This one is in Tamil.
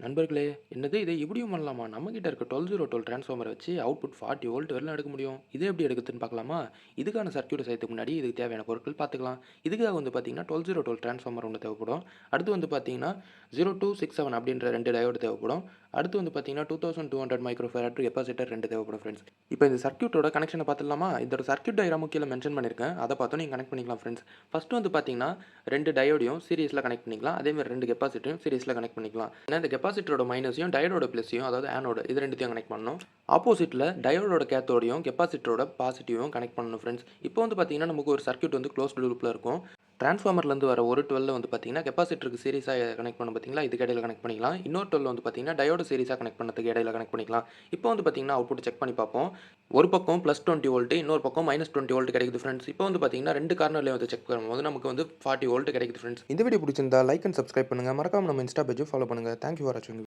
நண்பர்களே, என்னது இதை இப்படியும் பண்ணலாமா? நம்மகிட்ட இருக்க 12012 டிரான்ஸ்ஃபார்மர வச்சு அவுட்புட் 40 வோல்ட் வரலும் எடுக்க முடியும். இது எப்படி எடுக்குதுன்னு பார்க்கலாமா? இதுக்கான சர்க்யூட்ட செய்யறதுக்கு முன்னாடி இதுக்கு தேவையான பொருட்கள் பார்த்துக்கலாம். இதுக்காக வந்து பார்த்தீங்கன்னா, 12012 டிரான்ஸ்ஃபார்மர் ஒண்ணு தேவைப்படும். அடுத்து வந்து பார்த்தீங்கன்னா, 0267 அப்படின்ற 2 டயோடு தேவைப்படும். அடுத்து வந்து பார்த்தீங்கன்னா, 2200 மைக்ரோஃபாரட் கெப்பாசிட்டர் 2 தேவைப்படும் ஃப்ரெண்ட்ஸ். இப்போ இந்த சர்க்யூட்டோட கனெக்ஷன பார்த்துடலாமா? இதோட சர்க்யூட் டயகிராமும் கீழ மென்ஷன் பண்ணியிருக்கேன். அத பார்த்தும் நீங்க கனெக்ட் பண்ணிக்கலாம் ஃப்ரெண்ட்ஸ். ஃபர்ஸ்ட் வந்து பார்த்தீங்கன்னா, 2 டயோடையும் சீரிஸ்ல கனெக்ட் பண்ணிக்கலாம். அதே மாரி 2 கெப்பாசிட்டரையும் சீரிஸ்ல கனெக்ட் பண்ணிக்கலாம். ஏன்னா இந்த கெப்பாசிட்டரோட மைனஸையும் டயோடோட ப்ளஸையும் அதாவது ஆனோடு இது 2த்தையும் கனெக்ட் பண்ணணும். ஆப்போசிட்ல டயோடோட கேத்தோடையும் கெப்பாசிட்டரோட பாசிட்டிவும் கனெக்ட் பண்ணணும் ஃப்ரெண்ட்ஸ். இப்போ வந்து பார்த்தீங்கன்னா, நமக்கு ஒரு சர்க்யூட் வந்து க்ளோஸ்டு லூப்ல இருக்கும். டிரான்ஸ்ஃபார்மர்லேருந்து வர ஒரு 12 வந்து பார்த்தீங்கன்னா, கெப்பாசிட்டருக்கு சீரிஸா கனெக்ட் பண்ணணும் பார்த்தீங்களா? இதுக்கு இடையில கனெக்ட் பண்ணிக்கலாம். இன்னொரு 12 வந்து பார்த்தீங்கன்னா, டயோட சீரிஸா கனெக்ட் பண்ணதுக்கு இடையில கனெக்ட் பண்ணிக்கலாம். இப்போ வந்து பார்த்தீங்கன்னா, அவுட்புட் செக் பண்ணி பார்ப்போம். ஒரு பக்கம் +20 வோல்ட், இன்னொரு பக்கம் -20 வோல்ட் கிடைக்குது ஃப்ரெண்ட்ஸ். இப்போ வந்து பார்த்தீங்கன்னா, 2 கார்னர்லயும் வந்து செக் பண்ணும்போது நமக்கு வந்து 40 வோல்ட் கிடைக்குது ஃப்ரெண்ட்ஸ். இந்த வீடியோ பிடிச்சிருந்தா லைக் அண்ட் சப்ஸ்கிரைப் பண்ணுங்க. மறக்காம நம்ம இன்ஸ்டா பேஜும் ஃபாலோ பண்ணுங்க. தேங்க் யூ ஃபார் வாட்சிங்.